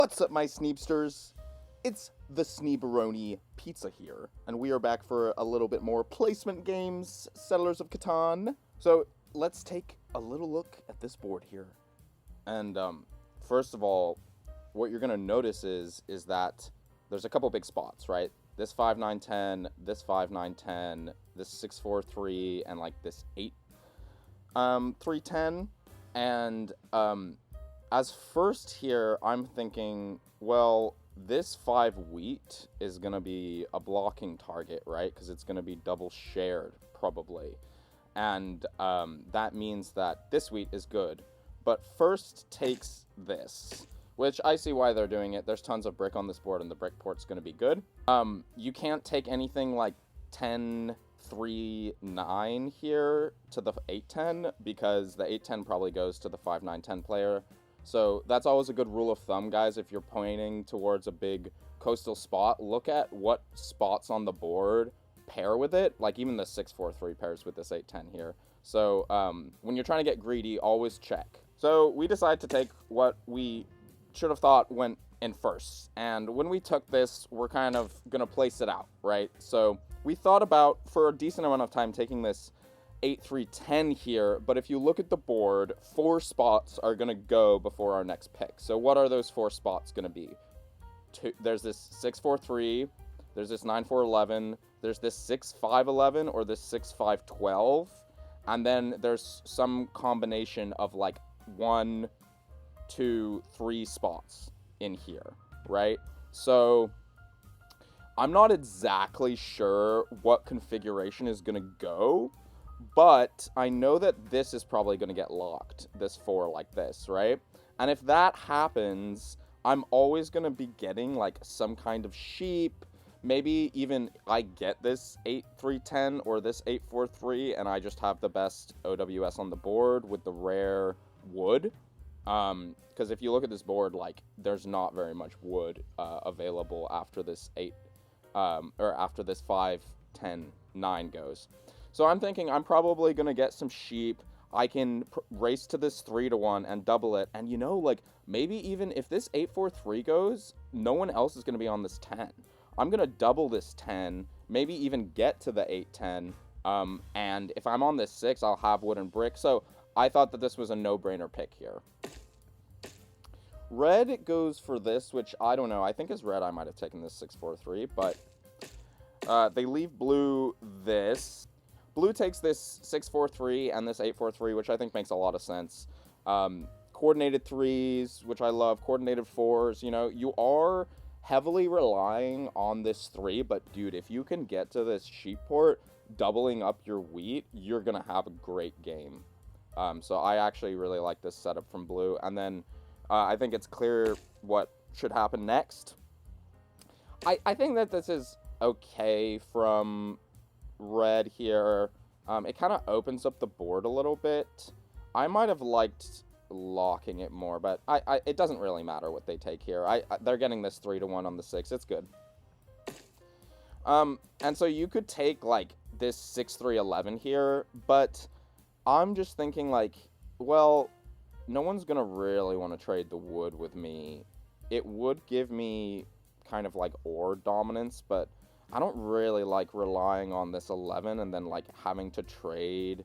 What's up, my Sneebsters? It's the Sneeberoni Pizza here, and we are back for a little bit more placement games, Settlers of Catan. So let's take a little look at this board here. And first of all, what you're gonna notice is that there's a couple big spots, right? This 5 9 10, this 5 9 10, this 6 4 3, and like this 8 3 10, and as first here, I'm thinking, well, this 5 wheat is going to be a blocking target, right? Because it's going to be double shared, probably. And that means that this wheat is good. But first takes this, which I see why they're doing it. There's tons of brick on this board, and the brick port's going to be good. You can't take anything like 10, 3, 9 here to the 8, 10, because the 8, 10 probably goes to the 5, 9, 10 player. So that's always a good rule of thumb, guys. If you're pointing towards a big coastal spot, look at what spots on the board pair with it. Like even the 6-4-3 pairs with this 8-10 here. So when you're trying to get greedy, always check. So we decided to take what we should have thought went in first. And when we took this, we're kind of going to place it out, right? So we thought about, for a decent amount of time, taking this 8-3-10 here, but if you look at the board, 4 spots are going to go before our next pick. So what are those 4 spots going to be? There's this 6-4-3, there's this 9-4-11, there's this 6-5-11, or this 6-5-12, and then there's some combination of like 1, 2, 3 spots in here, right? So I'm not exactly sure what configuration is going to go, but I know that this is probably going to get locked, this 4 like this, right? And if that happens, I'm always going to be getting like some kind of sheep. Maybe even I get this 8-3-10 or this 8-4-3, and I just have the best OWS on the board with the rare wood. Because if you look at this board, like there's not very much wood available after this 8, or after this 5, 10, 9 goes. So I'm thinking I'm probably going to get some sheep. I can race to this 3-1 and double it. And, you know, like, maybe even if this 8-4-3 goes, no one else is going to be on this 10. I'm going to double this 10, maybe even get to the 8-10. And if I'm on this 6, I'll have wood and brick. So I thought that this was a no-brainer pick here. Red goes for this, which I don't know. I think as red I might have taken this 6-4-3, but they leave blue this. Blue takes this 6-4-3 and this 8-4-3, which I think makes a lot of sense. Coordinated 3s, which I love. Coordinated 4s. You know, you are heavily relying on this 3, but dude, if you can get to this sheep port, doubling up your wheat, you're going to have a great game. So I actually really like this setup from blue. And then I think it's clear what should happen next. I think that this is okay from red here. It kind of opens up the board a little bit. I might have liked locking it more, but it doesn't really matter what they take here. They're getting this 3-1 on the 6. It's good. And so you could take like this 6-3-11 here, but I'm just thinking like, well, no one's gonna really want to trade the wood with me. It would give me kind of like ore dominance, but I don't really like relying on this 11 and then like having to trade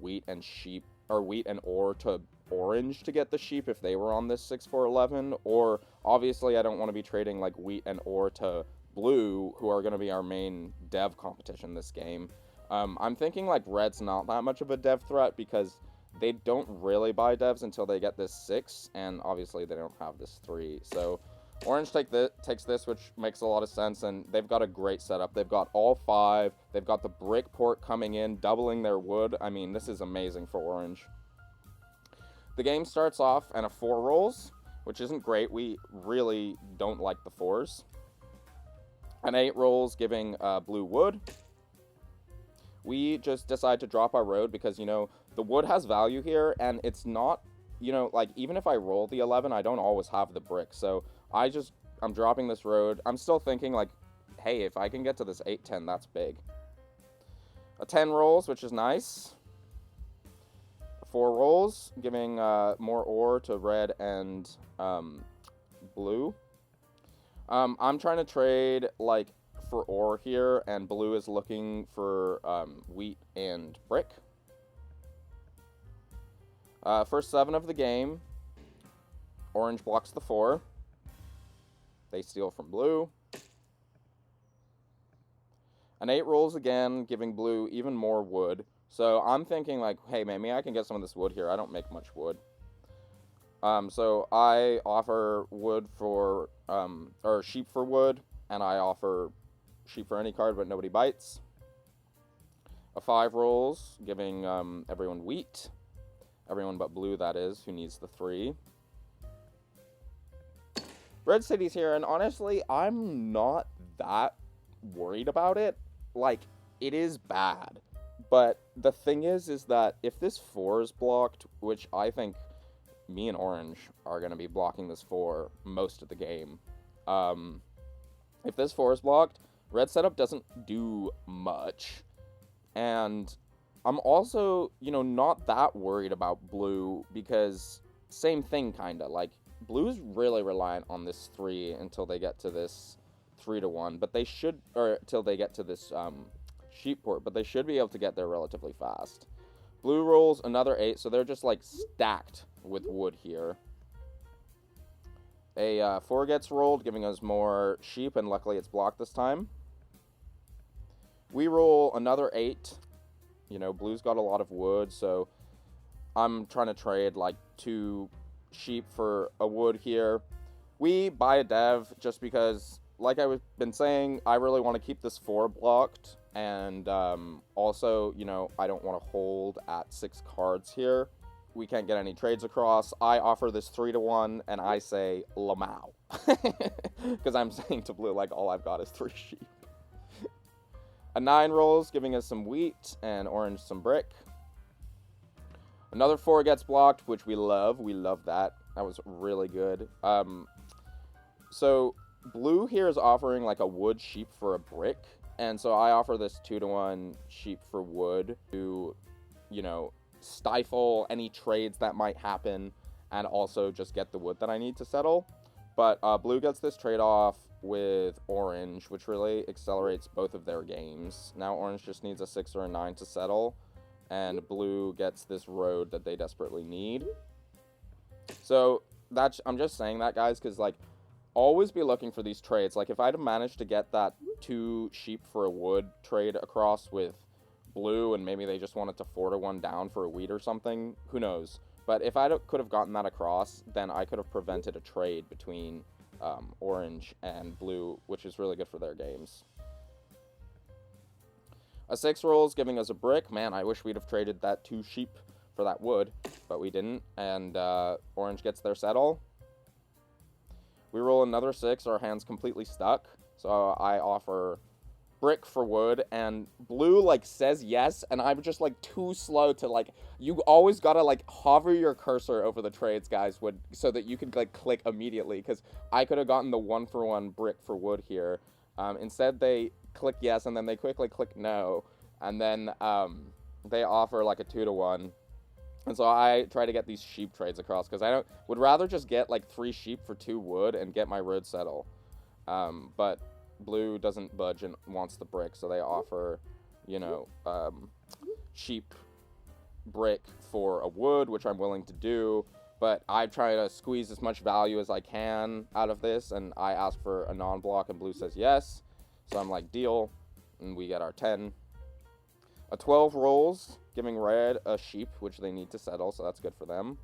wheat and sheep, or wheat and ore to orange to get the sheep if they were on this 6-4-11. Or obviously I don't want to be trading like wheat and ore to blue, who are going to be our main dev competition this game. I'm thinking like red's not that much of a dev threat because they don't really buy devs until they get this 6, and obviously they don't have this 3. So orange takes this, which makes a lot of sense, and they've got a great setup. They've got all 5. They've got the brick port coming in, doubling their wood. I mean, this is amazing for orange. The game starts off, and a 4 rolls, which isn't great. We really don't like the 4s. An 8 rolls, giving blue wood. We just decide to drop our road because, you know, the wood has value here, and it's not, you know, like, even if I roll the 11, I don't always have the brick. So I'm dropping this road. I'm still thinking, like, hey, if I can get to this 8-10, that's big. A 10 rolls, which is nice. 4 rolls, giving more ore to red and blue. I'm trying to trade, like, for ore here, and blue is looking for wheat and brick. First 7 of the game, orange blocks the 4. They steal from blue. An 8 rolls again, giving blue even more wood. So I'm thinking, like, hey, maybe I can get some of this wood here. I don't make much wood. So I offer wood for, or sheep for wood, and I offer sheep for any card, but nobody bites. A 5 rolls, giving everyone wheat. Everyone but blue, that is, who needs the 3. Red City's here, and honestly, I'm not that worried about it. Like, it is bad. But the thing is that if this 4 is blocked, which I think me and orange are going to be blocking this 4 most of the game. If this 4 is blocked, red setup doesn't do much. And I'm also, not that worried about blue because same thing, kind of. Like, blue's really reliant on this 3 until they get to this 3-1, but they should, or till they get to this sheep port, but they should be able to get there relatively fast. Blue rolls another 8, so they're just, like, stacked with wood here. A 4 gets rolled, giving us more sheep, and luckily it's blocked this time. We roll another 8. Blue's got a lot of wood, so I'm trying to trade, like, 2 sheep for a wood here. We buy a dev just because, like I've been saying, I really want to keep this 4 blocked, and also, I don't want to hold at 6 cards here. We can't get any trades across. I offer this 3-1, and I say Lamau, because I'm saying to blue, like, all I've got is 3 sheep. A 9 rolls, giving us some wheat, and orange some brick. Another 4 gets blocked, which we love. We love that. That was really good. So blue here is offering, like, a wood sheep for a brick. And so I offer this 2-1 sheep for wood to, stifle any trades that might happen and also just get the wood that I need to settle. But blue gets this trade-off with orange, which really accelerates both of their games. Now orange just needs a 6 or a 9 to settle, and blue gets this road that they desperately need. So I'm just saying that, guys, because, like, always be looking for these trades. Like, if I'd have managed to get that 2 sheep for a wood trade across with blue, and maybe they just wanted to 4-1 down for a wheat or something, who knows? But if I could have gotten that across, then I could have prevented a trade between orange and blue, which is really good for their games. A 6 rolls, giving us a brick. Man, I wish we'd have traded that 2 sheep for that wood, but we didn't, and orange gets their settle. We roll another 6, our hand's completely stuck, so I offer brick for wood, and blue, like, says yes, and I'm just, like, too slow to, like, you always gotta, like, hover your cursor over the trades, guys, so that you can, like, click immediately, because I could have gotten the 1-for-1 brick for wood here. Instead, they click yes, and then they quickly click no, and then they offer, like, a 2-1. And so I try to get these sheep trades across, because I would rather just get, like, 3 sheep for 2 wood and get my road settle. But blue doesn't budge and wants the brick, so they offer, sheep brick for a wood, which I'm willing to do. But I try to squeeze as much value as I can out of this, and I ask for a non-block, and blue says yes. So I'm like, deal, and we get our 10. A 12 rolls, giving red a sheep, which they need to settle, so that's good for them.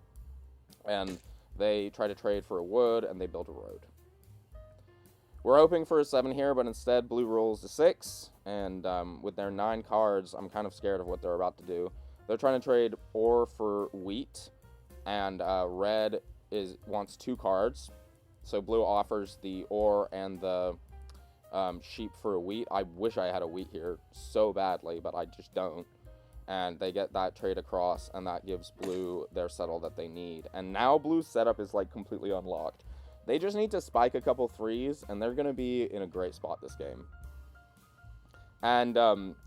And they try to trade for a wood, and they build a road. We're hoping for a 7 here, but instead blue rolls a 6, and with their 9 cards, I'm kind of scared of what they're about to do. They're trying to trade ore for wheat, and red wants 2 cards, so blue offers the ore and the sheep for a wheat. I wish I had a wheat here so badly, but I just don't. And they get that trade across, and that gives blue their settle that they need. And now blue's setup is, like, completely unlocked. They just need to spike a couple 3s, and they're going to be in a great spot this game. And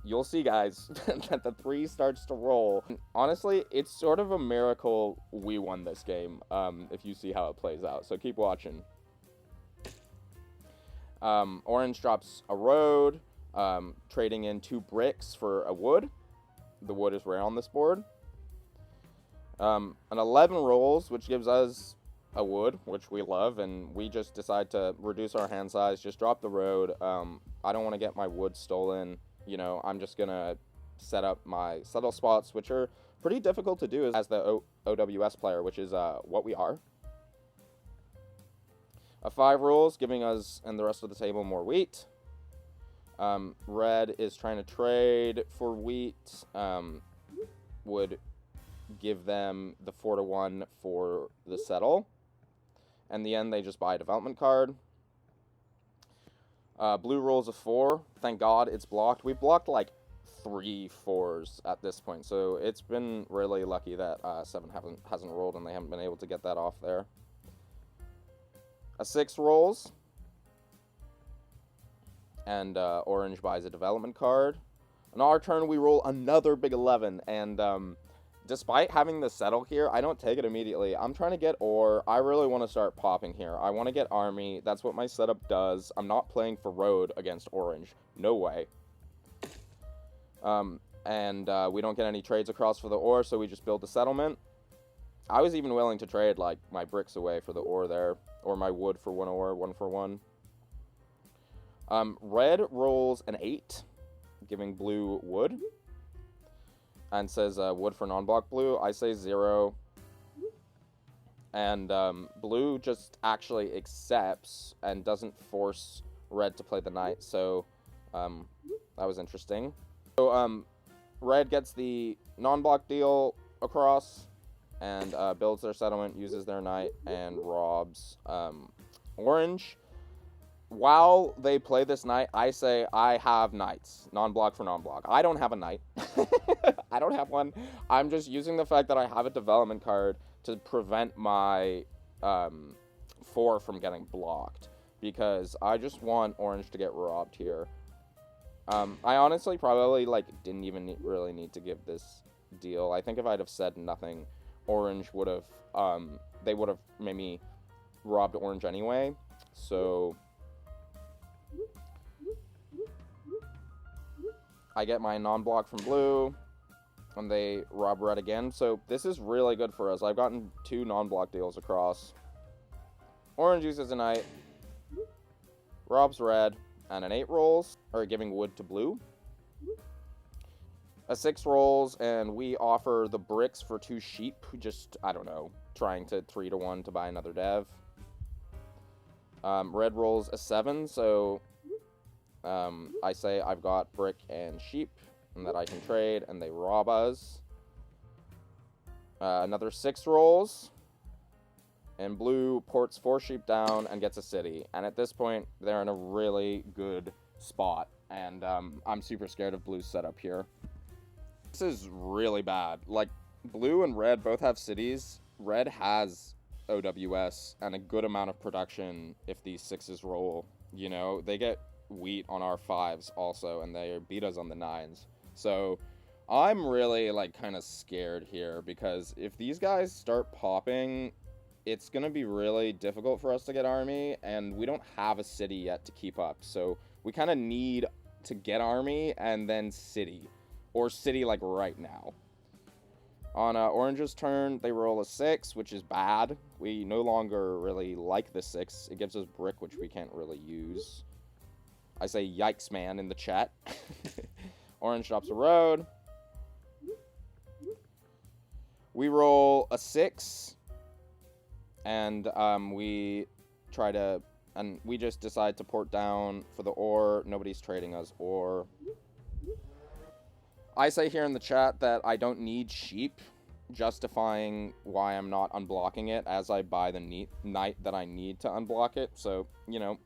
you'll see, guys, that the 3 starts to roll. Honestly, it's sort of a miracle we won this game, if you see how it plays out. So keep watching. Orange drops a road, trading in 2 bricks for a wood. The wood is rare on this board. An 11 rolls, which gives us a wood, which we love, and we just decide to reduce our hand size, just drop the road. I don't want to get my wood stolen. You know, I'm just going to set up my settle spots, which are pretty difficult to do as the OWS player, which is what we are. A 5 rolls, giving us and the rest of the table more wheat. Red is trying to trade for wheat. Would give them the 4-1 for the settle. In the end, they just buy a development card. Blue rolls a 4. Thank God it's blocked. We've blocked like 3 4s at this point, so it's been really lucky that 7 hasn't rolled and they haven't been able to get that off there. A 6 rolls, and orange buys a development card. On our turn, we roll another big 11, and despite having the settle here, I don't take it immediately. I'm trying to get ore. I really want to start popping here. I want to get army. That's what my setup does. I'm not playing for road against orange. No way. We don't get any trades across for the ore, so we just build the settlement. I was even willing to trade, like, my bricks away for the ore there, or my wood for 1 ore, 1 for 1. Red rolls an 8, giving blue wood, and says wood for non-block blue. I say 0, and blue just actually accepts and doesn't force red to play the knight, so that was interesting. So red gets the non-block deal across and builds their settlement, uses their knight, and robs orange. While they play this knight, I say I have knights, non-block for non-block. I don't have a knight. I don't have one. I'm just using the fact that I have a development card to prevent my 4 from getting blocked, because I just want orange to get robbed here. I honestly probably didn't even really need to give this deal. I think if I'd have said nothing, orange would have they would have maybe robbed orange anyway. So I get my non-block from blue, and they rob red again. So this is really good for us. I've gotten 2 non-block deals across. Orange uses a knight, robs red, and an 8 rolls, or giving wood to blue. A 6 rolls, and we offer the bricks for 2 sheep, just, I don't know, trying to 3-1 to buy another dev. Red rolls a 7, so I say I've got brick and sheep, and that I can trade, and they rob us. Another 6 rolls, and blue ports 4 sheep down and gets a city. And at this point, they're in a really good spot, and I'm super scared of blue's setup here. This is really bad. Like, blue and red both have cities. Red has OWS and a good amount of production if these 6s roll. You know, they get wheat on our 5s also, and they beat us on the 9s. So I'm really, kind of scared here, because if these guys start popping, it's going to be really difficult for us to get army, and we don't have a city yet to keep up. So we kind of need to get army and then city, or city right now. On orange's turn, they roll a 6, which is bad. We no longer really like the 6. It gives us brick, which we can't really use. I say yikes, man, in the chat. Orange drops a road. We roll a 6. And we just decide to port down for the ore. Nobody's trading us ore. I say here in the chat that I don't need sheep, justifying why I'm not unblocking it as I buy the knight that I need to unblock it. So, you know,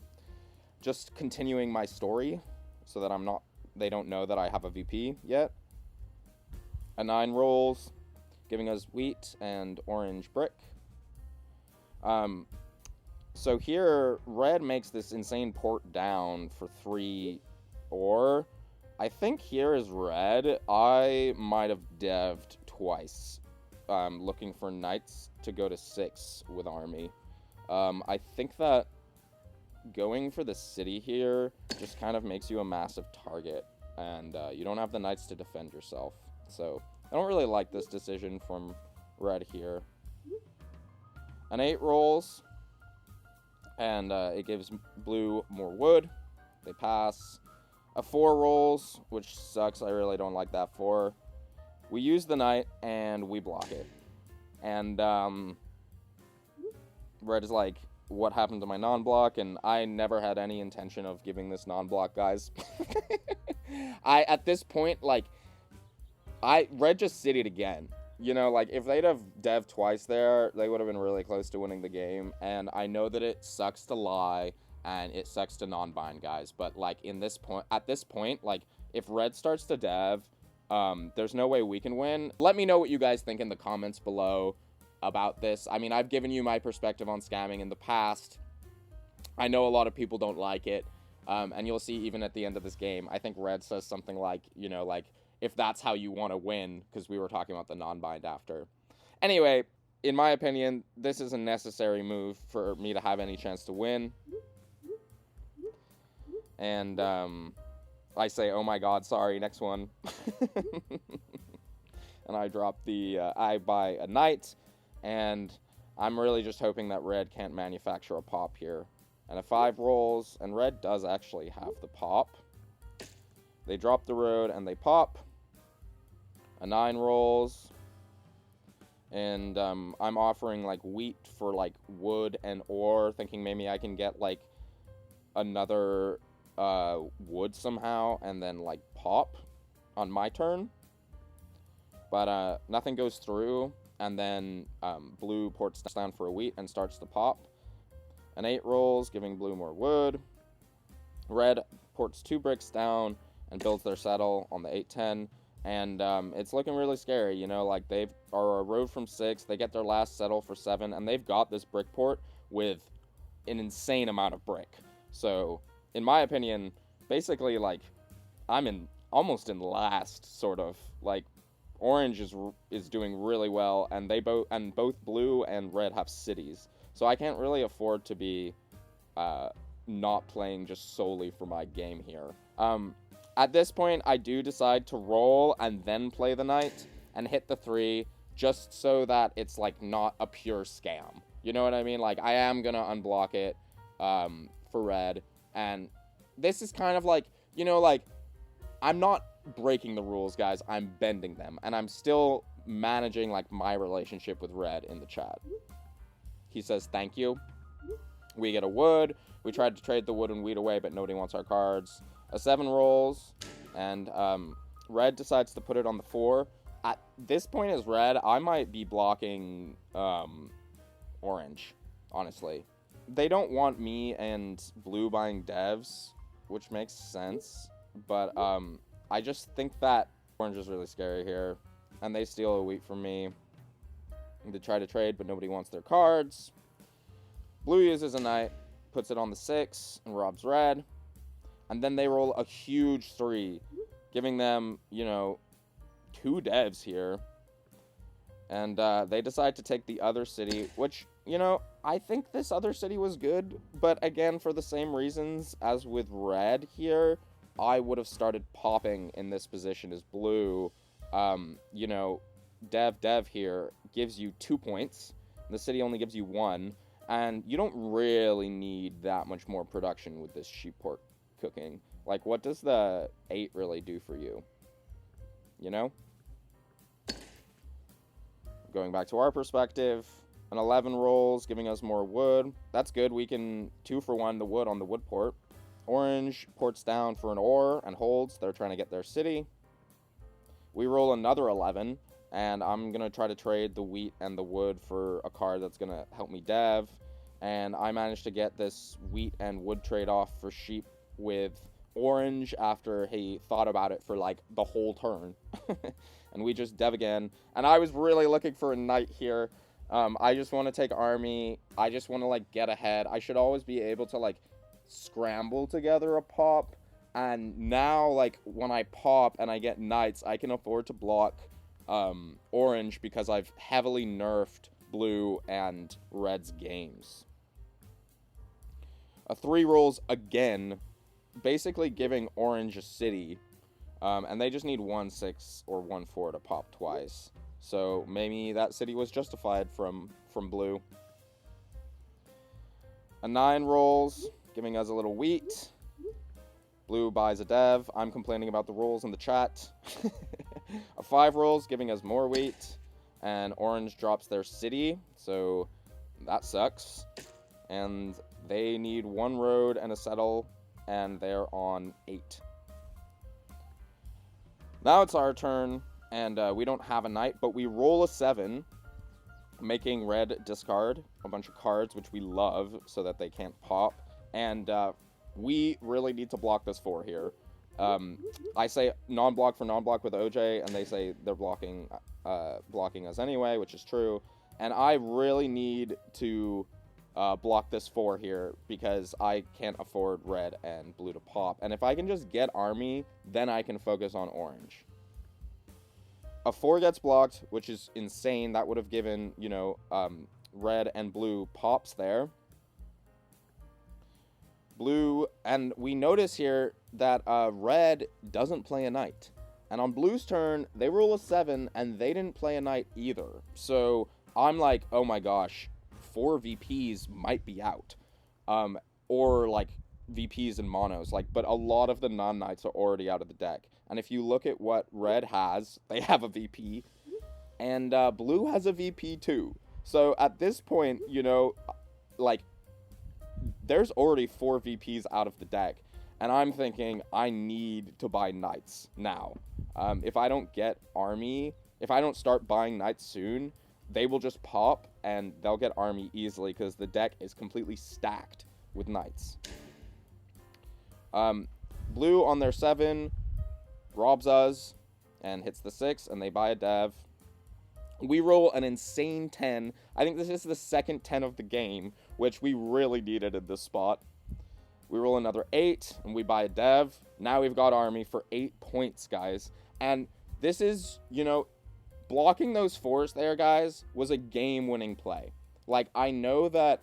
just continuing my story so that they don't know that I have a VP yet. A 9 rolls, giving us wheat and orange brick. So here, red makes this insane port down for 3 ore. I think here is red. I might have dev'd twice, looking for knights to go to 6 with army. I think that going for the city here just kind of makes you a massive target, and you don't have the knights to defend yourself. So I don't really like this decision from red here. An 8 rolls, and it gives blue more wood. They pass. A 4 rolls, which sucks. I really don't like that 4. We use the knight, and we block it. And red is like, what happened to my non-block? And I never had any intention of giving this non-block, guys. At this point, like, red just citied again. You know, like, if they'd have dev twice there, they would have been really close to winning the game. And I know that it sucks to lie, and it sucks to non-bind, guys. But, like, at this point, like, if red starts to dev, there's no way we can win. Let me know what you guys think in the comments below about this. I mean, I've given you my perspective on scamming in the past. I know a lot of people don't like it. And you'll see even at the end of this game, I think red says something like, you know, like, if that's how you want to win, because we were talking about the non-bind after. Anyway, in my opinion, this is a necessary move for me to have any chance to win. And I say, oh my god, sorry, next one. And I drop the, I buy a knight, and I'm really just hoping that red can't manufacture a pop here. And a 5 rolls, and red does actually have the pop. They drop the road, and they pop. A 9 rolls, and I'm offering, like, wheat for, like, wood and ore, thinking maybe I can get, like, another wood somehow, and then, like, pop on my turn. But nothing goes through, and then blue ports down for a wheat and starts to pop. An 8 rolls, giving blue more wood. Red ports 2 bricks down and builds their settle on the 8-10. And it's looking really scary, you know, like they are a road from 6, they get their last settle for 7, and they've got this brick port with an insane amount of brick. So, in my opinion, basically, like, I'm almost in last, sort of. Like, orange is doing really well, and both blue and red have cities. So I can't really afford to be not playing just solely for my game here. At this point, I do decide to roll and then play the knight and hit the 3, just so that it's, like, not a pure scam. You know what I mean? Like, I am gonna unblock it for red, and this is kind of like, you know, like, I'm not breaking the rules, guys. I'm bending them, and I'm still managing, like, my relationship with red in the chat. He says thank you. We get a wood. We tried to trade the wood and wheat away, but nobody wants our cards. A 7 rolls, and red decides to put it on the 4. At this point as red, I might be blocking orange, honestly. They don't want me and blue buying devs, which makes sense, but I just think that orange is really scary here, and they steal a wheat from me. They try to trade, but nobody wants their cards. Blue uses a knight, puts it on the 6, and robs red. And then they roll a huge 3, giving them, you know, 2 devs here. And they decide to take the other city, which, you know, I think this other city was good. But again, for the same reasons as with red here, I would have started popping in this position as blue. You know, dev here gives you 2 points. The city only gives you 1. And you don't really need that much more production with this sheep pork cooking. Like, what does the 8 really do for you? You know? Going back to our perspective, an 11 rolls, giving us more wood. That's good. We can 2 for 1 the wood on the wood port. Orange ports down for an ore and holds. They're trying to get their city. We roll another 11, and I'm going to try to trade the wheat and the wood for a card that's going to help me dev. And I managed to get this wheat and wood trade-off for sheep with orange after he thought about it for, like, the whole turn. And we just dev again. And I was really looking for a knight here. I just want to take army. I just want to, like, get ahead. I should always be able to, like, scramble together a pop. And now, like, when I pop and I get knights, I can afford to block orange because I've heavily nerfed blue and red's games. 3 rolls again, basically giving orange a city. And they just need 1/6 or 1/4 to pop twice. So maybe that city was justified from blue. A 9 rolls, giving us a little wheat. Blue buys a dev. I'm complaining about the rolls in the chat. A 5 rolls, giving us more wheat. And orange drops their city, so that sucks. And they need 1 road and a settle, and they're on 8. Now it's our turn, and we don't have a knight, but we roll a 7, making red discard a bunch of cards, which we love, so that they can't pop. And we really need to block this 4 here. I say non-block for non-block with OJ, and they say they're blocking us anyway, which is true. And I really need to block this 4 here, because I can't afford red and blue to pop. And if I can just get army, then I can focus on orange. A 4 gets blocked, which is insane. That would have given, you know, red and blue pops there. Blue, and we notice here that red doesn't play a knight. And on blue's turn, they roll a 7, and they didn't play a knight either. So I'm like, oh my gosh, 4 VPs might be out. Or like VPs and monos, like, but a lot of the non-knights are already out of the deck. And if you look at what red has, they have a VP, and blue has a VP too. So at this point, you know, like, there's already 4 VPs out of the deck, and I'm thinking I need to buy knights now. If I don't get army, if I don't start buying knights soon, they will just pop, and they'll get army easily, because the deck is completely stacked with knights. Blue on their 7 robs us and hits the 6, and they buy a dev. We roll an insane 10. I think this is the second 10 of the game, which we really needed in this spot. We roll another 8, and we buy a dev. Now we've got army for 8 points, guys. And this is, you know, blocking those 4s there, guys, was a game-winning play. Like, I know that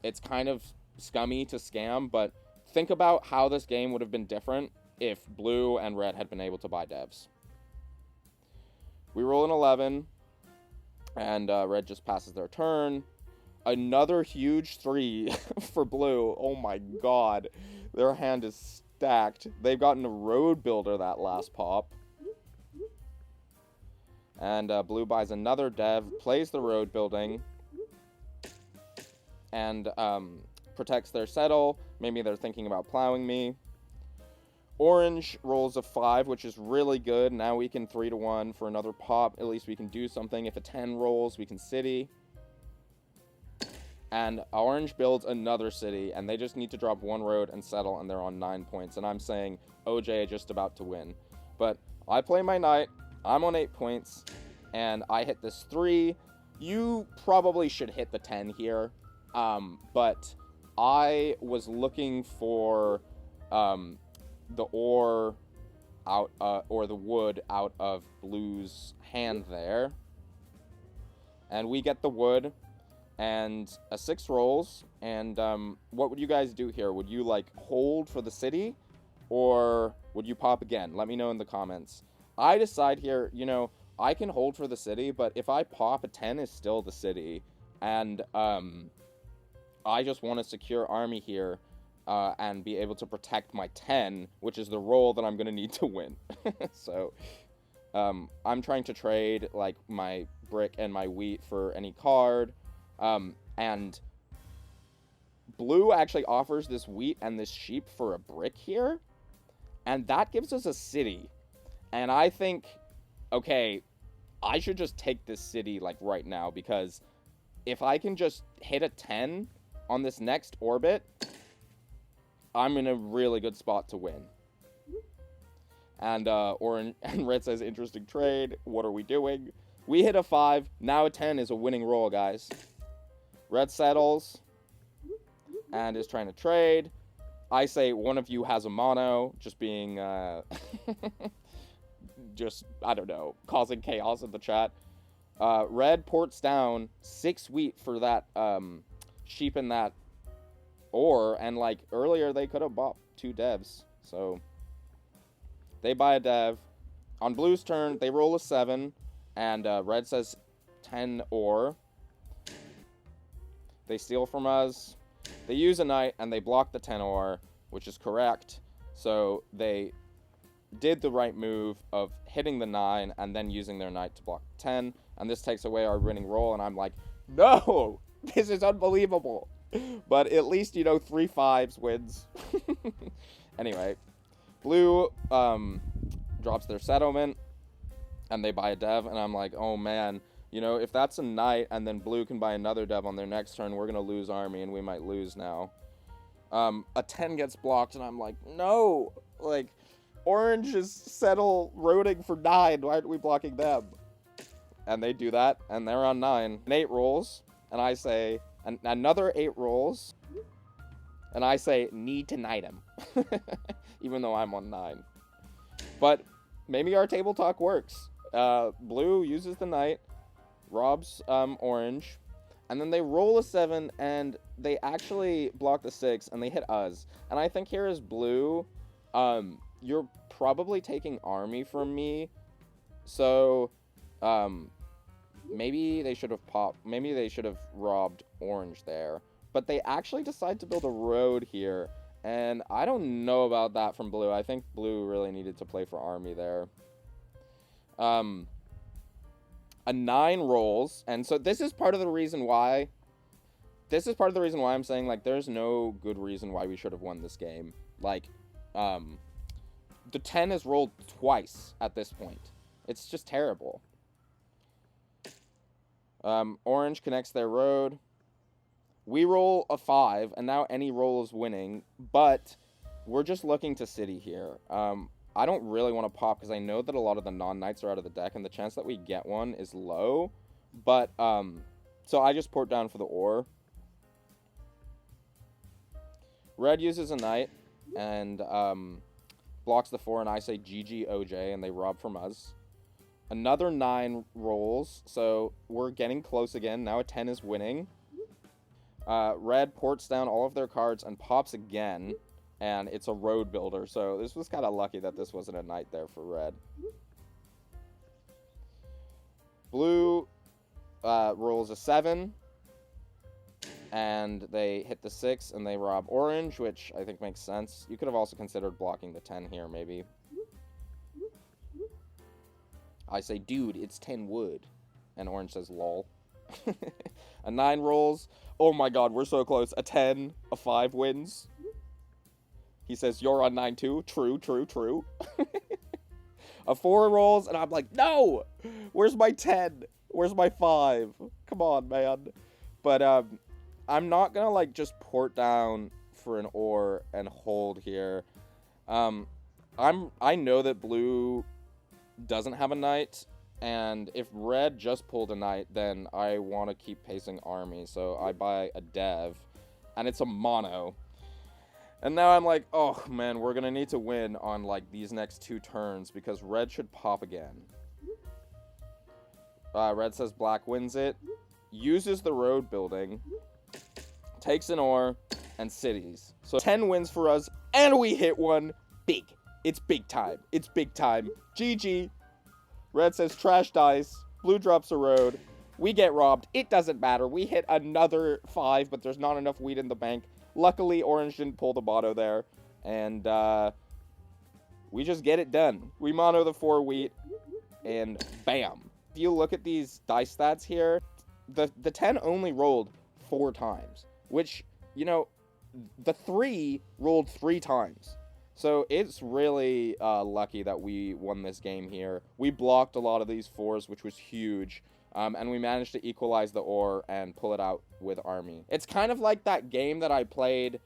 it's kind of scummy to scam, but think about how this game would have been different if blue and red had been able to buy devs. We roll an 11, and red just passes their turn. Another huge 3 for blue. Oh my god. Their hand is stacked. They've gotten a road builder that last pop. And blue buys another dev, plays the road building, and protects their settle. Maybe they're thinking about plowing me. Orange rolls a 5, which is really good. Now we can 3-1 for another pop. At least we can do something. If a 10 rolls, we can city. And orange builds another city, and they just need to drop 1 road and settle, and they're on 9 points. And I'm saying OJ just about to win. But I play my knight. I'm on 8 points, and I hit this 3. You probably should hit the 10 here. But I was looking for the ore out, or the wood out of blue's hand there. And we get the wood, and a 6 rolls. And what would you guys do here? Would you, like, hold for the city, or would you pop again? Let me know in the comments. I decide here, you know, I can hold for the city, but if I pop, a 10 is still the city. And I just want to secure army here and be able to protect my 10, which is the roll that I'm going to need to win. So I'm trying to trade, like, my brick and my wheat for any card. And blue actually offers this wheat and this sheep for a brick here. And that gives us a city. And I think, okay, I should just take this city, like, right now, because if I can just hit a 10 on this next orbit, I'm in a really good spot to win. And orange and red says, interesting trade. What are we doing? We hit a 5. Now a 10 is a winning roll, guys. Red settles and is trying to trade. I say one of you has a mono, just being just, I don't know, causing chaos in the chat. Red ports down 6 wheat for that sheep and that and like earlier they could have bought 2 devs. So they buy a dev. On blue's turn, they roll a 7, and red says 10 ore. They steal from us. They use a knight, and they block the 10 ore, which is correct. So they did the right move of hitting the 9 and then using their knight to block 10. And this takes away our winning roll, and I'm like, no! This is unbelievable! But at least, 3 5s wins. Anyway, blue drops their settlement, and they buy a dev, and I'm like, oh man, if that's a knight, and then blue can buy another dev on their next turn, we're gonna lose army, and we might lose now. A 10 gets blocked, and I'm like, no! Like, orange is settle roading for 9, why aren't we blocking them? And they do that, and they're on 9. An 8 rolls, and I say, another 8 rolls, and I say, need to knight him. Even though I'm on 9. But maybe our table talk works. Blue uses the knight, robs orange, and then they roll a 7, and they actually block the 6, and they hit us. And I think here is blue, you're probably taking army from me, so maybe they should have robbed orange there. But they actually decide to build a road here, and I don't know about that from blue. I think blue really needed to play for army there. A 9 rolls, and so this is part of the reason why I'm saying, like, there's no good reason why we should have won this game. Like, the 10 is rolled twice at this point. It's just terrible. Orange connects their road. We roll a 5, and now any roll is winning, but we're just looking to city here. I don't really want to pop because I know that a lot of the non-knights are out of the deck, and the chance that we get one is low. But, so I just port down for the ore. Red uses a knight, and blocks the 4, and I say GG OJ, and they rob from us. Another 9 rolls, so we're getting close again. Now a 10 is winning. Red ports down all of their cards and pops again, and it's a road builder, so this was kind of lucky that this wasn't a knight there for red. Blue rolls a 7, and they hit the 6, and they rob orange, which I think makes sense. You could have also considered blocking the 10 here, maybe. I say, dude, it's 10 wood. And orange says, lol. A 9 rolls. Oh my god, we're so close. A 10, a 5 wins. He says, you're on 9 too. True, true, true. A 4 rolls, and I'm like, no! Where's my 10? Where's my 5? Come on, man. But, I'm not gonna, like, just port down for an ore and hold here. I know that blue doesn't have a knight, and if red just pulled a knight, then I want to keep pacing army, so I buy a dev, and it's a mono. And now I'm like, oh man, we're gonna need to win on like these next 2 turns because red should pop again. Red says black wins it, uses the road building, takes an ore, and cities. So 10 wins for us, and we hit one big. It's big time. It's big time. GG. Red says trash dice. Blue drops a road. We get robbed. It doesn't matter. We hit another 5, but there's not enough wheat in the bank. Luckily, orange didn't pull the mono there. And we just get it done. We mono the 4 wheat, and bam. If you look at these dice stats here, the 10 only rolled 4 times, which, the 3 rolled 3 times. So it's really lucky that we won this game here. We blocked a lot of these 4s, which was huge. And we managed to equalize the ore and pull it out with army. It's kind of like that game that I played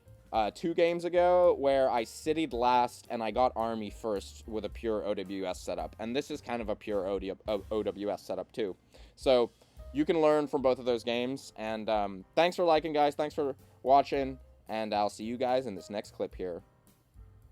2 games ago where I citied last and I got army first with a pure OWS setup. And this is kind of a pure OWS setup too. So you can learn from both of those games. And thanks for liking, guys. Thanks for watching. And I'll see you guys in this next clip here.